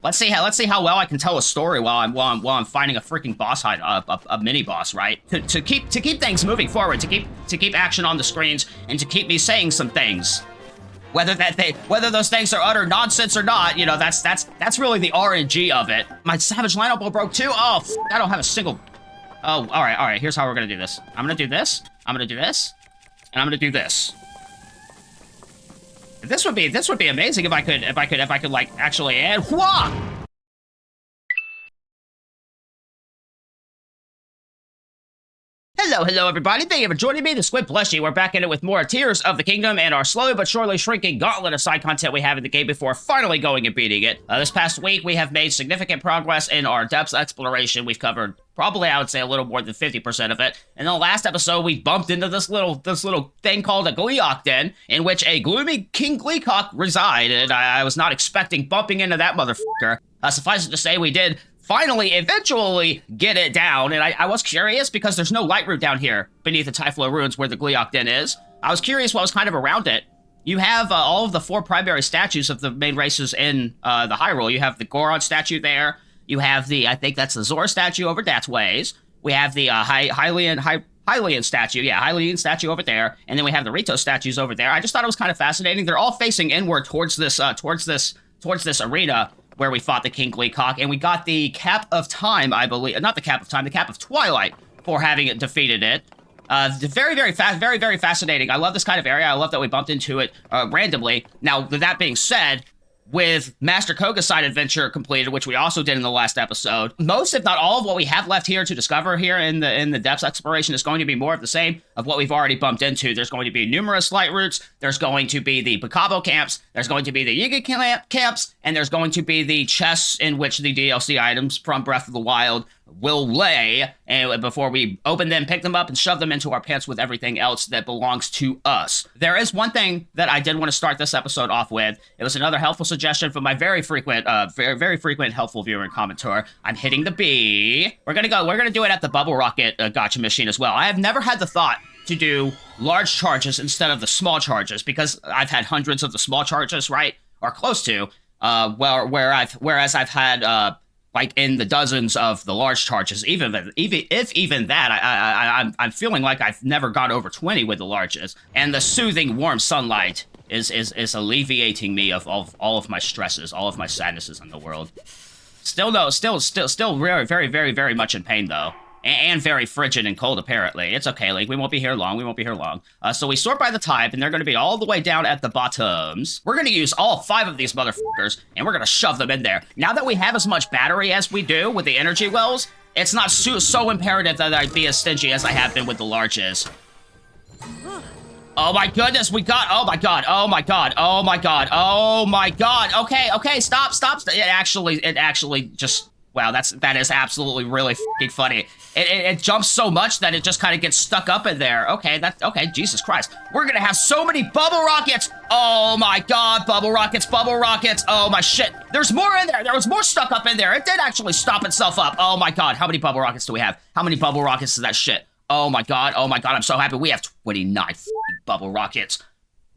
Let's see how well I can tell a story while I'm fighting a freaking boss hide, a mini boss, right? To keep things moving forward, to keep action on the screens, and to keep me saying some things. Whether those things are utter nonsense or not, you know, that's really the RNG of it. My Savage Lineup will broke too. Oh, I don't have a single. Oh, all right. Here's how we're gonna do this. I'm gonna do this. I'm gonna do this, and I'm gonna do this. This would be amazing if I could like actually add. Whoa! Hello, everybody. Thank you for joining me. The Squid Plushie. We're back in it with more Tears of the Kingdom and our slowly but surely shrinking gauntlet of side content we have in the game before finally going and beating it. This past week, we have made significant progress in our depths exploration. We've covered probably, I would say, a little more than 50% of it. In the last episode, we bumped into this little thing called a Gleeok Den, in which a gloomy King Gleeok resided. I was not expecting bumping into that motherfucker. Suffice it to say, we did finally, eventually get it down, and I was curious because there's no light route down here beneath the Typhlo Ruins where the Gleeok Den is. I was curious what was kind of around it. You have all of the 4 primary statues of the main races in the Hyrule. You have the Goron statue there. You have the, I think that's the Zora statue over that ways. We have the Hylian statue, yeah, Hylian statue over there, and then we have the Rito statues over there. I just thought it was kind of fascinating. They're all facing inward towards this arena where we fought the King Gleeok, and we got the Cap of Time, I believe. Not the Cap of Time, the Cap of Twilight for having it defeated it. Very fascinating. I love this kind of area. I love that we bumped into it randomly. Now, with that being said, with Master Koga's side adventure completed, which we also did in the last episode, most, if not all, of what we have left here to discover here in the depths exploration is going to be more of the same of what we've already bumped into. There's going to be numerous light routes, there's going to be the Bacabo camps, there's going to be the Yiga camps, and there's going to be the chests in which the DLC items from Breath of the Wild will lay, and before we open them, pick them up, and shove them into our pants with everything else that belongs to us. There is one thing that I did want to start this episode off with. It was another helpful suggestion from my very frequent helpful viewer and commenter. I'm hitting the B. We're gonna do it at the Bubble Rocket gotcha machine as well. I have never had the thought to do large charges instead of the small charges, because I've had hundreds of the small charges, right? Or close to, whereas I've had, like in the dozens of the large charges, even that, I'm feeling like I've never got over 20 with the larges. And the soothing, warm sunlight is alleviating me of all of my stresses, all of my sadnesses in the world. Still very much in pain though. And very frigid and cold, apparently. It's okay, Link. We won't be here long. So we sort by the type, and they're going to be all the way down at the bottoms. We're going to use all 5 of these motherfuckers, and we're going to shove them in there. Now that we have as much battery as we do with the energy wells, it's not so imperative that I be as stingy as I have been with the larges. Oh my goodness, we got, oh my god. Okay, stop. It actually just... Wow, that is absolutely really f***ing funny. It jumps so much that it just kind of gets stuck up in there. Okay, Jesus Christ. We're gonna have so many bubble rockets! Oh my god, bubble rockets! Oh my shit. There's more in there! There was more stuck up in there! It did actually stop itself up! Oh my god, how many bubble rockets do we have? How many bubble rockets is that shit? Oh my god, I'm so happy. We have 29 f***ing bubble rockets.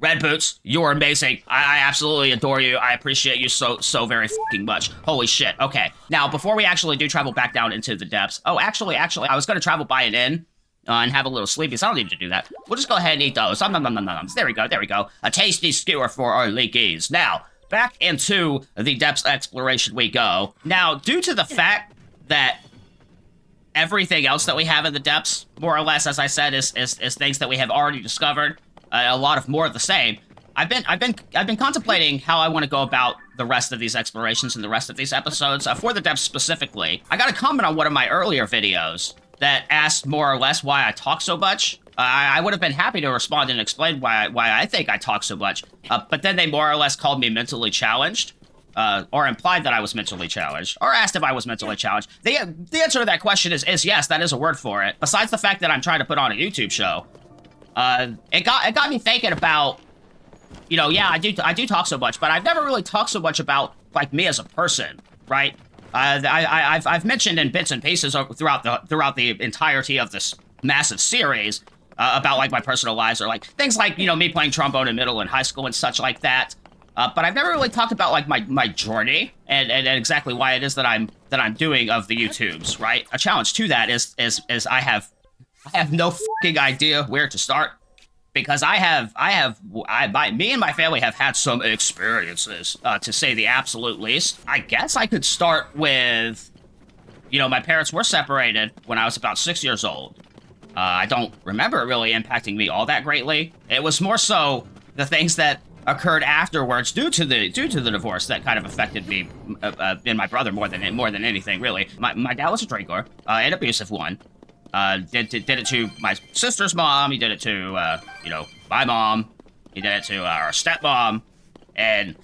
Red Boots, you're amazing. I absolutely adore you. I appreciate you so very fucking much. Holy shit. Okay. Now, before we actually do travel back down into the depths... Oh, actually, I was going to travel by an inn and have a little sleepy, so I don't need to do that. We'll just go ahead and eat those. There we go. A tasty skewer for our leakies. Now, back into the depths exploration we go. Now, due to the fact that everything else that we have in the depths, more or less, as I said, is things that we have already discovered, a lot of more of the same. I've been contemplating how I want to go about the rest of these explorations and the rest of these episodes. For the depths specifically, I got a comment on one of my earlier videos that asked more or less why I talk so much. I would have been happy to respond and explain why I think I talk so much. But then they more or less called me mentally challenged, or implied that I was mentally challenged, or asked if I was mentally challenged. The answer to that question is yes, that is a word for it. Besides the fact that I'm trying to put on a YouTube show. It got me thinking about, you know, yeah, I do talk so much, but I've never really talked so much about, like, me as a person, right? I've mentioned in bits and pieces throughout the entirety of this massive series about, like, my personal lives, or, like, things like, you know, me playing trombone in middle and high school and such like that. But I've never really talked about like my journey and exactly why it is that I'm doing of the YouTubes, right? A challenge to that is I have no fucking idea where to start, because me and my family have had some experiences, to say the absolute least. I guess I could start with, you know, my parents were separated when I was about 6 years old. I don't remember it really impacting me all that greatly. It was more so the things that occurred afterwards due to the divorce that kind of affected me and my brother more than anything, really. My dad was a drinker, an abusive one. Did it to my sister's mom. He did it to you know, my mom. He did it to our stepmom. And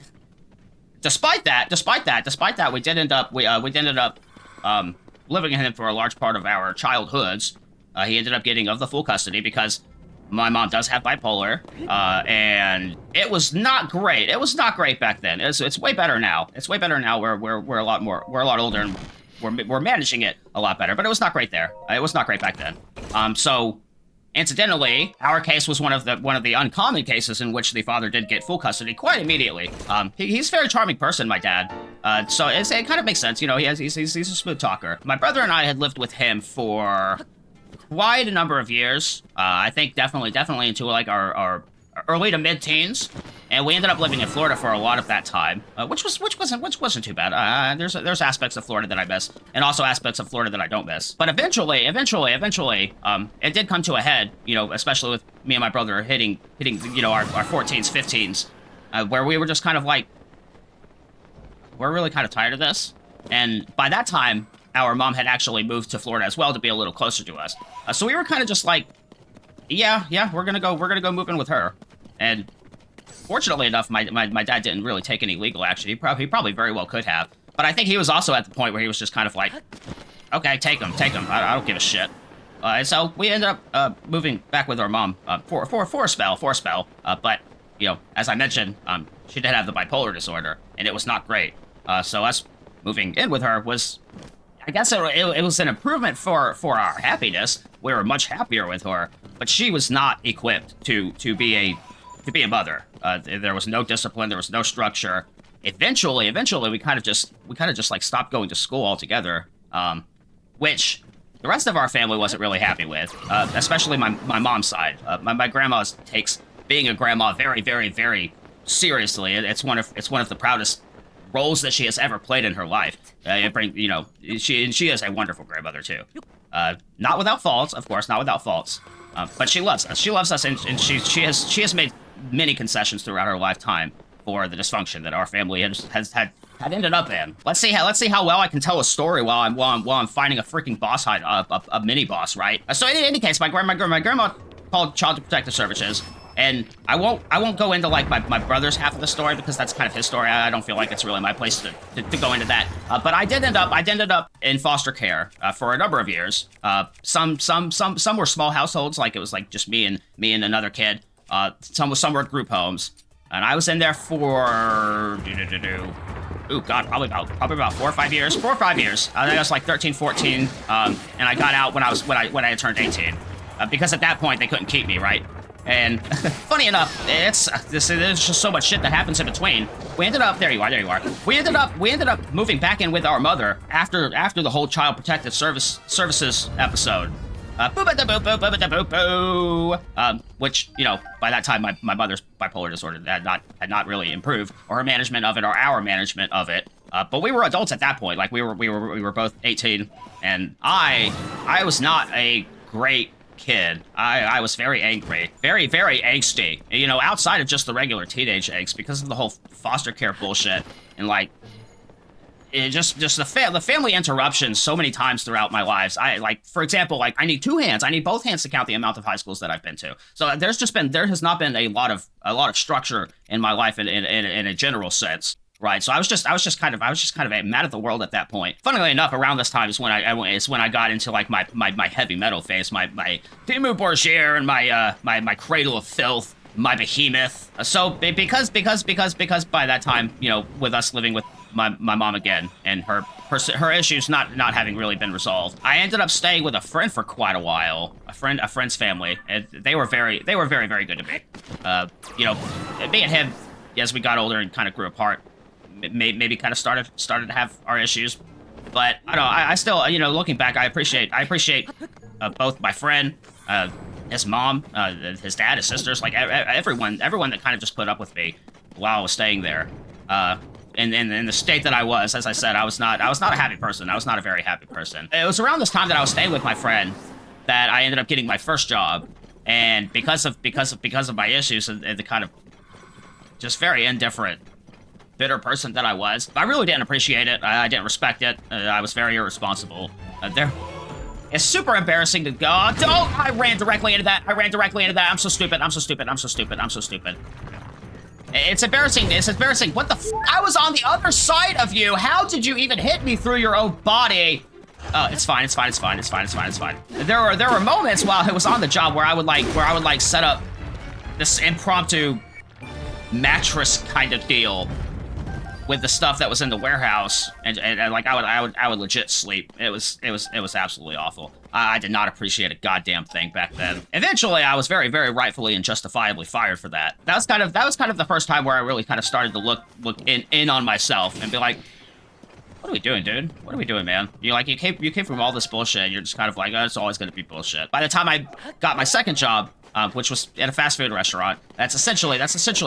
despite that, we did end up living with him for a large part of our childhoods. He ended up getting of the full custody because my mom does have bipolar, and it was not great. It was not great back then. It's way better now. It's way better now. We're a lot older, and we're managing it a lot better. But it was not great there. It was not great back then. So, incidentally, our case was one of the uncommon cases in which the father did get full custody quite immediately. He's a very charming person, my dad. So it kind of makes sense. You know, he's a smooth talker. My brother and I had lived with him for quite a number of years. I think definitely into like our early to mid-teens, and we ended up living in Florida for a lot of that time, which wasn't too bad. There's aspects of Florida that I miss, and also aspects of Florida that I don't miss. But eventually, it did come to a head. You know, especially with me and my brother hitting you know, our 14s, 15s, where we were just kind of like, we're really kind of tired of this. And by that time, our mom had actually moved to Florida as well to be a little closer to us. So we were kind of just like, yeah, we're gonna go move in with her. And fortunately enough, my dad didn't really take any legal action. He probably very well could have. But I think he was also at the point where he was just kind of like, okay, take him. I don't give a shit. And so we ended up moving back with our mom for a spell. But you know, as I mentioned, she did have the bipolar disorder, and it was not great. So us moving in with her was, I guess it was an improvement for our happiness. We were much happier with her, but she was not equipped to be a mother. There was no discipline, there was no structure. Eventually, we kind of just like stopped going to school altogether, which the rest of our family wasn't really happy with, especially my mom's side. My grandma takes being a grandma very, very, very seriously. It's one of the proudest roles that she has ever played in her life. You know, she is a wonderful grandmother too. Not without faults, of course, not without faults. But she loves us. She loves us, and she has made many concessions throughout her lifetime for the dysfunction that our family had ended up in. Let's see how well I can tell a story while I'm fighting a freaking boss fight, a mini boss, right? So in any case, my grandma called Child Protective Services. And I won't go into like my brother's half of the story, because that's kind of his story. I don't feel like it's really my place to go into that. But I did end up in foster care for a number of years. Some were small households, like it was like just me and another kid. Some were group homes, and I was in there for oh god, probably about 4 or 5 years. 4 or 5 years. I think I was like 13, 14, and I got out when I had turned 18, because at that point they couldn't keep me, right? And funny enough, there's just so much shit that happens in between. We ended up, there you are. We ended up moving back in with our mother after the whole Child Protective Services episode. Which, you know, by that time my mother's bipolar disorder had not really improved, or her management of it, or our management of it. But we were adults at that point. Like we were both 18, and I was not a great kid. I was very angry, very, very angsty, you know, outside of just the regular teenage angst, because of the whole foster care bullshit, and like it just the family interruptions so many times throughout my lives. For example, I need 2 hands. I need both hands to count the amount of high schools that I've been to. So there has not been a lot of structure in my life in a general sense. Right, so I was just kind of mad at the world at that point. Funnily enough, around this time is when I got into like my heavy metal phase, my Dimmu Borgir and my Cradle of Filth, my Behemoth. So because by that time, you know, with us living with my mom again, and her issues not having really been resolved, I ended up staying with a friend for quite a while. A friend's family, and they were very, very good to me. You know, me and him. as we got older and kind of grew apart, maybe kind of started to have our issues. But I don't know. I still, you know, looking back, I appreciate both my friend, his mom, his dad, his sisters, like everyone that kind of just put up with me while I was staying there. In the state that I was, as I said, I was not a happy person. I was not a very happy person. It was around this time that I was staying with my friend that I ended up getting my first job, and because of my issues and the kind of just very indifferent, bitter person that I was, I really didn't appreciate it. I didn't respect it. I was very irresponsible. It's super embarrassing to go. Oh, don't! I ran directly into that. I'm so stupid. It's embarrassing. It's embarrassing. What the f? I was on the other side of you. How did you even hit me through your own body? It's fine. There were moments while I was on the job where I would like set up this impromptu mattress kind of deal with the stuff that was in the warehouse, and like I would legit sleep. It was absolutely awful. I did not appreciate a goddamn thing back then. Eventually, I was very, very rightfully and justifiably fired for that. That was kind of the first time where I really kind of started to look in on myself and be like, what are we doing, dude? What are we doing, man? You came from all this bullshit, and you're just kind of like, oh, it's always gonna be bullshit. By the time I got my second job, which was at a fast food restaurant, that's essentially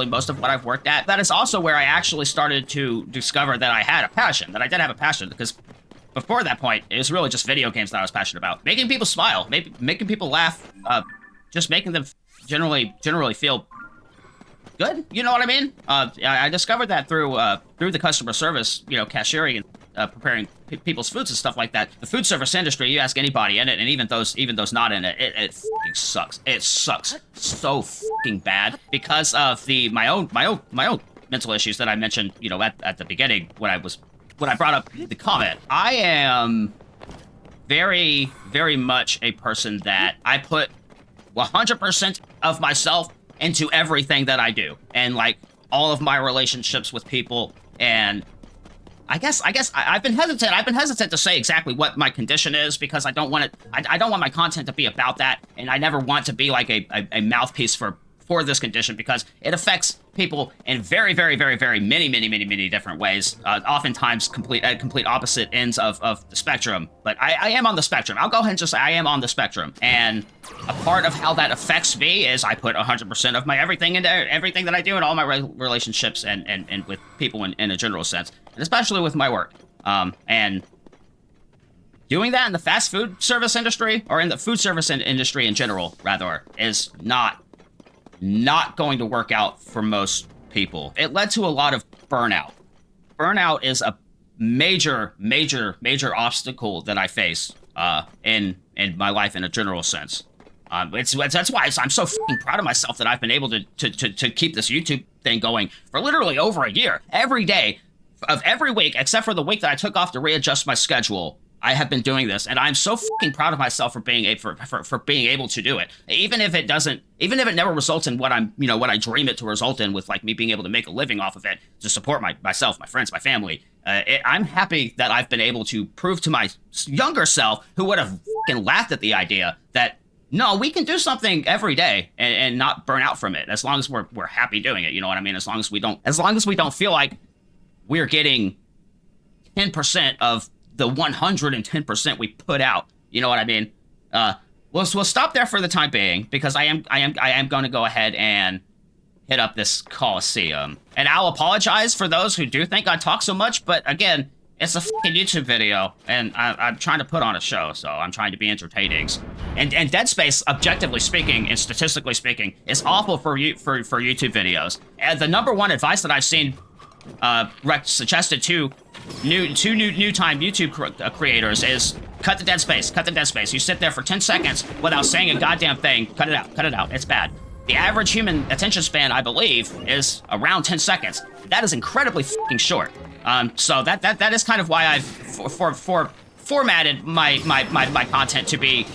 most of what I've worked at. That is also where I actually started to discover that I had a passion, that I did have a passion, because before that point, it was really just video games that I was passionate about. Making people smile, making people laugh, just making them generally feel good, you know what I mean? I discovered that through the customer service, you know, cashiering and preparing people's foods and stuff like that. The food service industry, you ask anybody in it, and even those not in it, it fucking sucks. It sucks so fucking bad because of my own mental issues that I mentioned, you know, at the beginning when I brought up the comment. I am very, very much a person that I put 100% of myself into everything that I do, and like all of my relationships with people. And I guess I've been hesitant to say exactly what my condition is, because I don't want my content to be about that, and I never want to be like a mouthpiece for this condition, because it affects people in very, very, very, very many different ways, oftentimes at complete opposite ends of the spectrum. But I am on the spectrum. I'll go ahead and just say I am on the spectrum, and a part of how that affects me is I put 100% of my everything into everything that I do in all my relationships and with people in a general sense, and especially with my work. And doing that in the fast food service industry, or in the food service industry in general, rather, is not going to work out for most people. It led to a lot of burnout. Burnout is a major obstacle that I face in my life in a general sense. That's why I'm so fucking proud of myself that I've been able to keep this YouTube thing going for literally over a year. Every day of every week, except for the week that I took off to readjust my schedule, I have been doing this, and I'm so fucking proud of myself for being able to do it. Even if it never results in what I dream it to result in, with like me being able to make a living off of it to support myself, my friends, my family. I'm happy that I've been able to prove to my younger self, who would have fucking laughed at the idea, that no, we can do something every day and not burn out from it, as long as we're happy doing it. You know what I mean? As long as we don't feel like we're getting 10% of the 110% we put out. You know what I mean? We'll stop there for the time being, because I am going to go ahead and hit up this Coliseum. And I'll apologize for those who do think I talk so much, but again, it's a fucking YouTube video, and I'm trying to put on a show, so I'm trying to be entertaining. And Dead Space, objectively speaking and statistically speaking, is awful for YouTube videos. And the number one advice that I've seen suggested to new time YouTube creators is cut the dead space. You sit there for 10 seconds without saying a goddamn thing. Cut it out. It's bad. The average human attention span, I believe, is around 10 seconds. That is incredibly fucking short. So that is kind of why I've formatted my content to be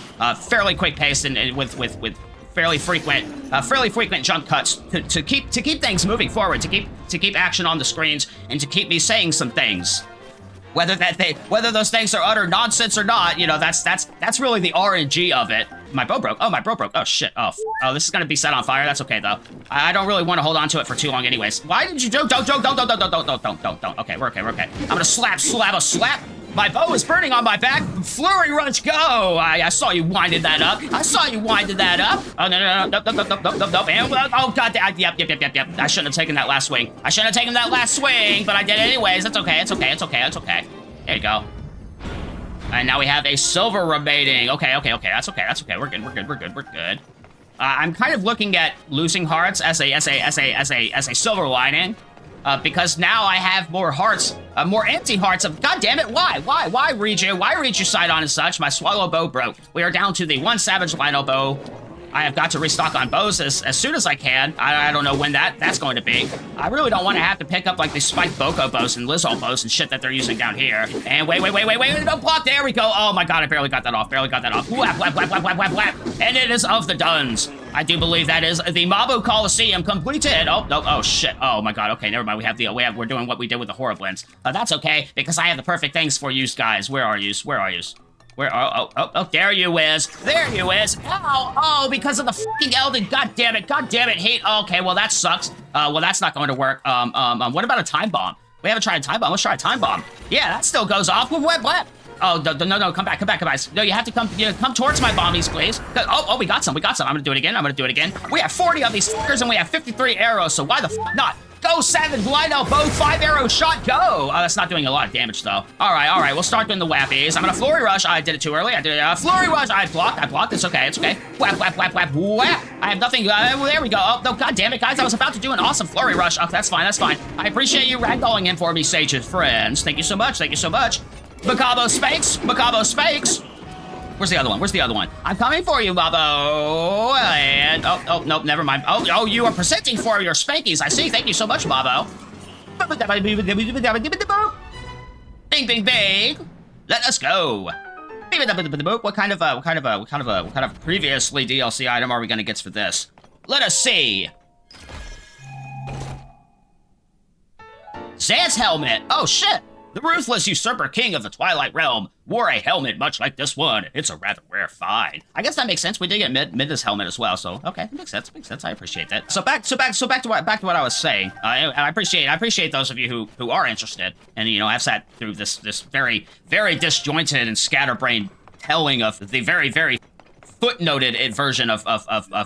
fairly quick paced and with fairly frequent jump cuts to keep things moving forward, to keep action on the screens, and to keep me saying some things, whether those things are utter nonsense or not. You know, that's really the RNG of it. My bow broke. Oh shit. Oh Oh, this is gonna be set on fire. That's okay though. I don't really want to hold on to it for too long, anyways. Why did you don't? Okay, we're okay. We're okay. I'm gonna slap. My bow is burning on my back. Flurry rush, go! I saw you winded that up. Oh, no. And, oh, god damn. Yep. I shouldn't have taken that last swing. But I did anyways. It's okay. There you go. And now we have a silver remaining. Okay. That's okay. We're good. I'm kind of looking at losing hearts as a silver lining. Because now I have more hearts, more empty hearts of, god damn it, why read you side on and such? My swallow bow broke. We are down to the one savage lino bow. I have got to restock on bows as soon as I can. I don't know when that's going to be. I really don't want to have to pick up like these spiked boko bows and Lizzo bows and shit that they're using down here. And wait, don't block, there we go. Oh my god, I barely got that off. Whap. And it is of the Duns. I do believe that is the Mabu Coliseum completed. Oh, no, oh shit. Oh my god, okay, never mind. We're doing what we did with the Horriblins. That's okay, because I have the perfect things for you guys. Where are yous? Oh, there you is. Oh, because of the fucking Elden. God damn it, hate. Okay, well, that sucks. Well, that's not going to work. What about a time bomb? We haven't tried a time bomb. Let's try a time bomb. Yeah, that still goes off. What? Oh, no, come back, guys. No, you have to come towards my bombies, please. Oh, we got some. I'm gonna do it again. We have 40 of these fuckers and we have 53 arrows, so why the f not? Go, savage, blind elbow, 5-arrow shot, go! Oh, that's not doing a lot of damage, though. All right, we'll start doing the whappies. I'm gonna flurry rush. I did it too early. Flurry rush. I blocked. It's okay. Whap. I have nothing. There we go. Oh, no, god damn it, guys. I was about to do an awesome flurry rush. Oh, that's fine. I appreciate you ragdolling in for me, Sage's friends. Thank you so much. Macabo Spakes. Where's the other one? I'm coming for you, Mabo. And oh, nope, never mind. Oh, you are presenting for your spankies. I see. Thank you so much, Mabo. Bing. Let us go. What kind of previously DLC item are we gonna get for this? Let us see. Zant's helmet. Oh shit. The ruthless usurper king of the Twilight Realm wore a helmet much like this one. It's a rather rare find. I guess that makes sense. We did get Midna's helmet as well, so okay, it makes sense. I appreciate that. So back to what I was saying. I appreciate those of you who are interested, and have sat through this very disjointed and scatterbrained telling of the very footnoted version of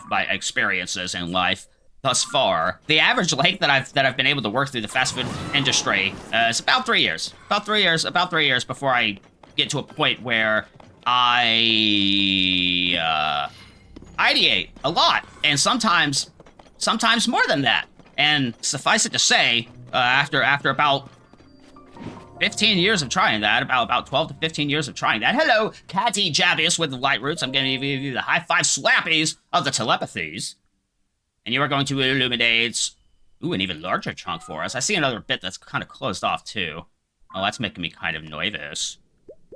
my experiences in life. Thus far, the average length that I've been able to work through the fast food industry is about 3 years. About 3 years before I get to a point where I ideate a lot, and sometimes more than that. And suffice it to say, after about 15 years of trying that, about 12 to 15 years of trying that. Hello, Catty Jabius with the light roots. I'm going to give you the high five slappies of the telepathies. And you are going to illuminate, an even larger chunk for us. I see another bit that's kind of closed off, too. Oh, that's making me kind of nervous.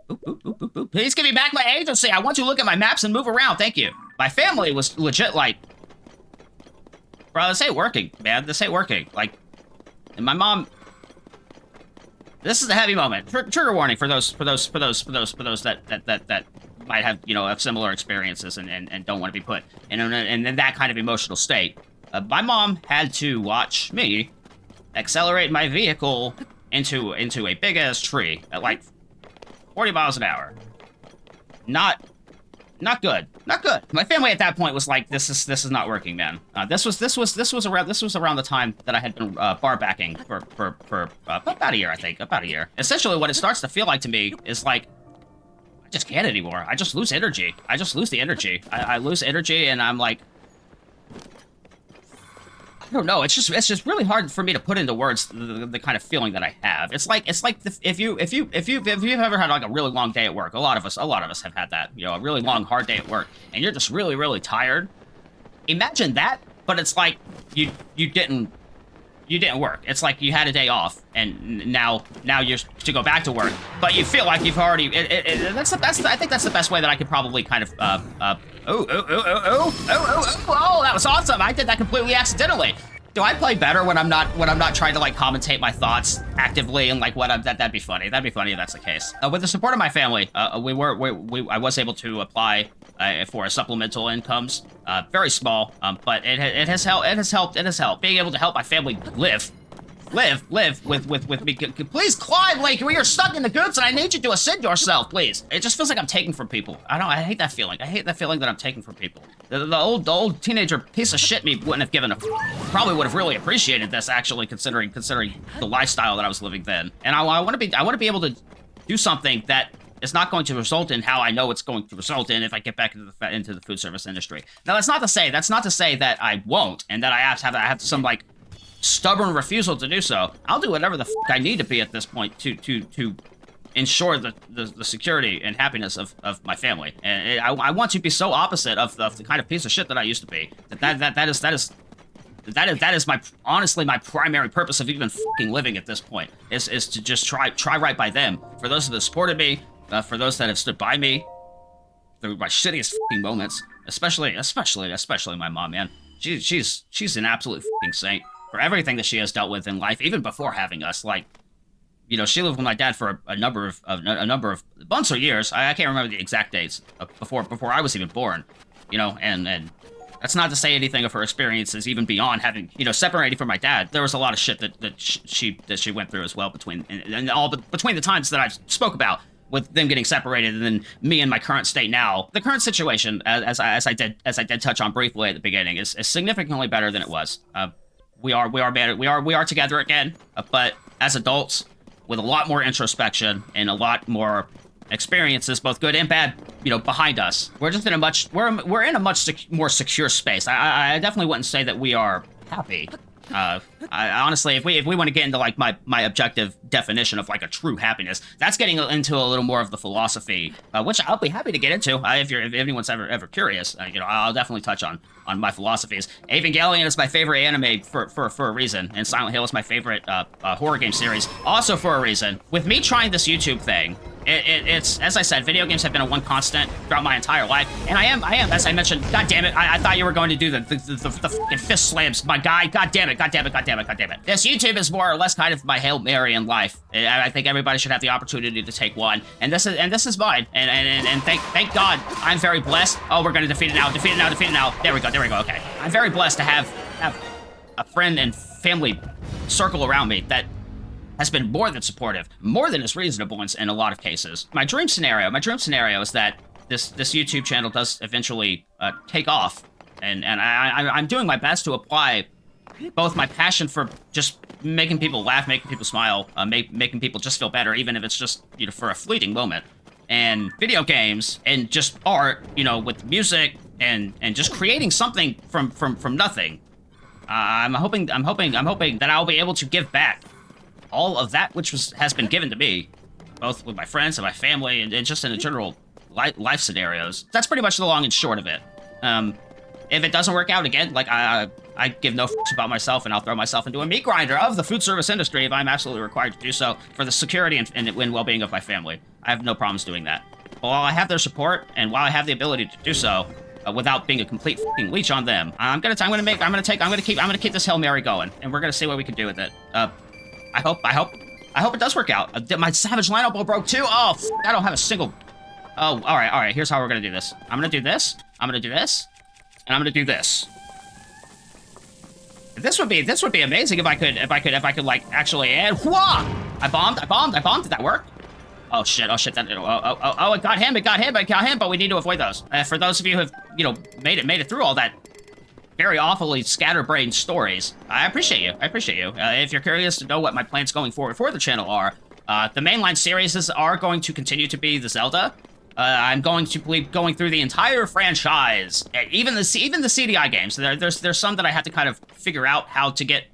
Oop. Please give me back my agency. I want to look at my maps and move around. Thank you. My family was legit like, bro, this ain't working, man. This ain't working. Like, and my mom, this is a heavy moment. Trigger warning for those that might have, have similar experiences and don't want to be put in that kind of emotional state. My mom had to watch me accelerate my vehicle into a big-ass tree at, like, 40 miles an hour. Not good. My family at that point was like, this is not working, man. This was around the time that I had been bar backing for about a year, I think. About a year. Essentially, what it starts to feel like to me is like, I just can't anymore. I just lose energy. I just lose the energy. I lose energy, and I'm like, I don't know. It's just really hard for me to put into words the kind of feeling that I have. It's like if you've ever had like a really long day at work. A lot of us have had that. A really long, hard day at work, and you're just really tired. Imagine that, but it's like you didn't work. It's like you had a day off, and now you're to go back to work, but you feel like you've already. I think that's the best way that I could probably kind of. Oh, that was awesome! I did that completely accidentally. Do I play better when I'm not trying to like commentate my thoughts actively and like what I'm that'd be funny. That'd be funny if that's the case. With the support of my family, I was able to apply for supplemental incomes. Very small, but it has helped. It has helped. Being able to help my family live with me. Please climb, Lake. We are stuck in the goods, and I need you to ascend yourself, please. It just feels like I'm taking from people. I hate that feeling. I hate that feeling that I'm taking from people. The old teenager piece of shit me wouldn't have given a. Probably would have really appreciated this, actually, considering the lifestyle that I was living then. And I want to be able to do something that is not going to result in how I know it's going to result in if I get back into the food service industry. Now, that's not to say that I won't, and that I have some like stubborn refusal to do so. I'll do whatever the I need to be at this point to ensure the security and happiness of my family. And I want to be so opposite of the kind of piece of shit that I used to be. That is my honestly my primary purpose of even fucking living at this point is to just try right by them. For those that have supported me, for those that have stood by me through my shittiest fucking moments, especially my mom, man. She's an absolute fucking saint. For everything that she has dealt with in life, even before having us, like, you know, she lived with my dad for a number of months or years. I can't remember the exact dates before I was even born, you know, and that's not to say anything of her experiences even beyond having, you know, separating from my dad. There was a lot of shit that she went through as well between the times that I spoke about with them getting separated and then me in my current state now. The current situation, as I did touch on briefly at the beginning, is significantly better than it was. We are together again, but as adults with a lot more introspection and a lot more experiences, both good and bad, you know, behind us. We're just in a much more secure space. I definitely wouldn't say that we are happy. Honestly, if we want to get into like my objective definition of like a true happiness, that's getting into a little more of the philosophy, which I'll be happy to get into if anyone's ever curious. You know, I'll definitely touch on my philosophies. Evangelion is my favorite anime for a reason, and Silent Hill is my favorite horror game series, also for a reason. With me trying this YouTube thing, it's as I said, video games have been a one constant throughout my entire life, and I am, as I mentioned. God damn it! I thought you were going to do the fucking fist slams, my guy. God damn it! This YouTube is more or less kind of my Hail Mary in life. I think everybody should have the opportunity to take one, and this is mine. And thank God I'm very blessed. Oh, we're gonna defeat it now. There we go. Okay, I'm very blessed to have a friend and family circle around me that has been more than supportive, more than is reasonable in a lot of cases. My dream scenario is that this YouTube channel does eventually take off, and I'm doing my best to apply both my passion for just making people laugh, making people smile, making people just feel better, even if it's just, you know, for a fleeting moment, and video games and just art, you know, with music and just creating something from nothing. I'm hoping that I'll be able to give back all of that which has been given to me, both with my friends and my family, and just in the general life scenarios. That's pretty much the long and short of it. If it doesn't work out again, like I give no fucks about myself, and I'll throw myself into a meat grinder of the food service industry if I'm absolutely required to do so for the security and well-being of my family. I have no problems doing that. But while I have their support, and while I have the ability to do so, without being a complete fucking leech on them, I'm gonna keep this Hail Mary going, and we're gonna see what we can do with it. I hope it does work out. My Savage lineup broke too. Oh, I don't have a single. Oh, all right. Here's how we're gonna do this. I'm gonna do this. I'm gonna do this, and I'm gonna do this. This would be amazing if I could like actually add. Whoa! I bombed. Did that work? Oh shit! That. Oh! It got him. But we need to avoid those. For those of you who have, you know, made it through all that very awfully scatterbrained stories, I appreciate you. If you're curious to know what my plans going forward for the channel are, the mainline series are going to continue to be the Zelda. I'm going to be going through the entire franchise, even the CDI games. There's some that I have to kind of figure out how to get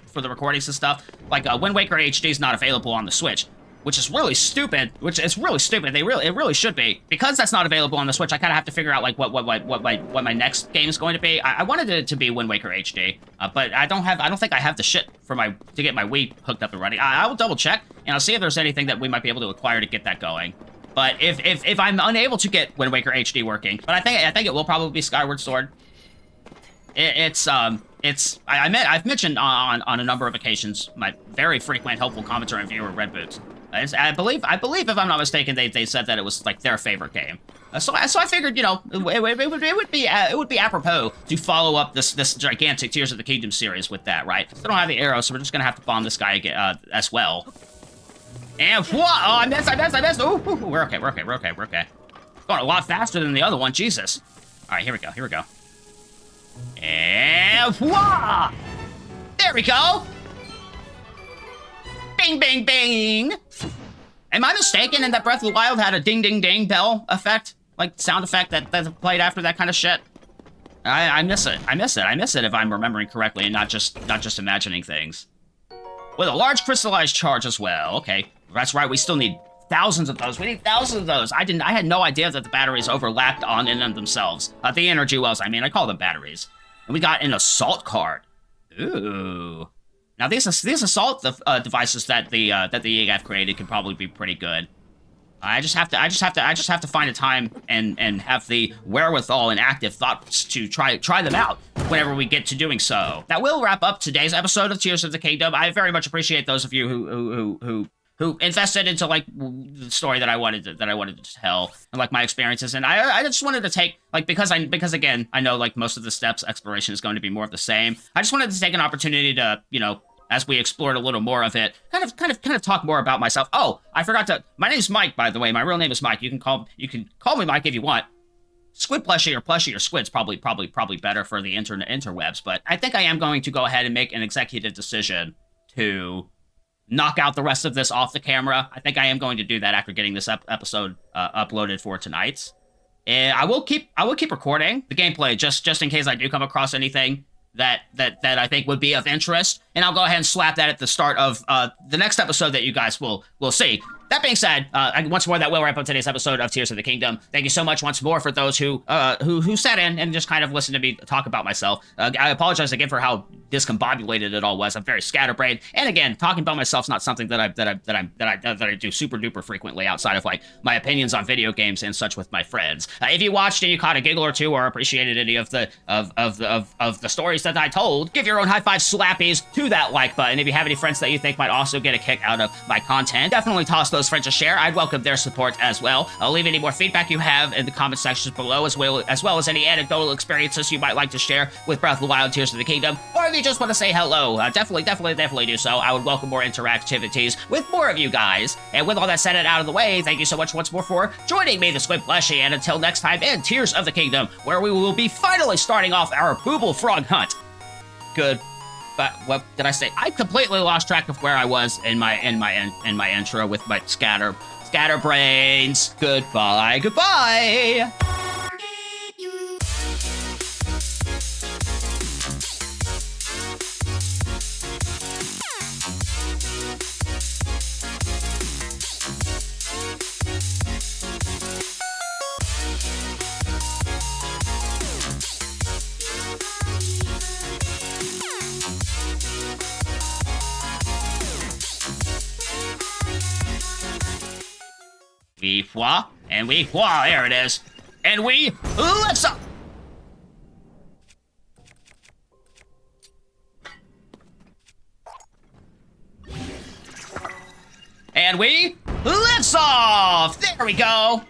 for the recordings and stuff. Like Wind Waker HD is not available on the Switch, which is really stupid. It really should be, because that's not available on the Switch. I kind of have to figure out like what my next game is going to be. I wanted it to be Wind Waker HD, but I don't think I have the shit to get my Wii hooked up and running. I will double check, and I'll see if there's anything that we might be able to acquire to get that going. But if I'm unable to get Wind Waker HD working, but I think it will probably be Skyward Sword. It's I've mentioned on a number of occasions my very frequent helpful commenter and viewer Red Boots. I believe if I'm not mistaken, they said that it was like their favorite game. So I figured, you know, it would be apropos to follow up this gigantic Tears of the Kingdom series with that, right? Still don't have the arrow, so we're just gonna have to bomb this guy again, as well. And what? Oh, I missed. Ooh, we're okay. Going a lot faster than the other one. Jesus. All right, here we go. And whoa! There we go. Bing, bing, bing. Am I mistaken in that Breath of the Wild had a ding, ding, ding bell effect? Like sound effect that played after that kind of shit? I miss it if I'm remembering correctly and not just imagining things. With a large crystallized charge as well. Okay, that's right, we still need thousands of those. We need thousands of those. I had no idea that the batteries overlapped on in them themselves. The energy wells, I mean, I call them batteries. And we got an assault card. Ooh. Now these assault devices that the EAF created can probably be pretty good. I just have to find a time and have the wherewithal and active thoughts to try them out whenever we get to doing so. That will wrap up today's episode of Tears of the Kingdom. I very much appreciate those of you who invested into like the story that I wanted to tell and like my experiences. And I just wanted to take like because again I know like most of the steps exploration is going to be more of the same. I just wanted to take an opportunity to, you know, as we explored a little more of it, kind of talk more about myself. Oh, I forgot to. My name's Mike, by the way. My real name is Mike. You can call me Mike if you want. Squid plushie or squid's probably better for the interwebs. But I think I am going to go ahead and make an executive decision to knock out the rest of this off the camera. I think I am going to do that after getting this episode uploaded for tonight. And I will keep recording the gameplay just in case I do come across anything that I think would be of interest, and I'll go ahead and slap that at the start of the next episode that you guys will see. That being said, once more, that will wrap up today's episode of Tears of the Kingdom. Thank you so much once more for those who sat in and just kind of listened to me talk about myself. I apologize again for how discombobulated it all was. I'm very scatterbrained, and again, talking about myself is not something that I do super duper frequently outside of like my opinions on video games and such with my friends. If you watched and you caught a giggle or two or appreciated any of the stories that I told, give your own high five slappies to that like button. If you have any friends that you think might also get a kick out of my content, definitely toss those friends a share. I'd welcome their support as well. I'll leave any more feedback you have in the comment sections below, as well as any anecdotal experiences you might like to share with Breath of the Wild, Tears of the Kingdom, or if you just want to say hello, definitely do so. I would welcome more interactivities with more of you guys. And with all that said and out of the way, thank you so much once more for joining me, the Squid Plushie, and until next time in Tears of the Kingdom, where we will be finally starting off our Booble Frog hunt. Good. But what did I say? I completely lost track of where I was in my intro with my scatterbrains. Goodbye. We wah, and we wah, there it is. And we lift up. And we lifts off. There we go.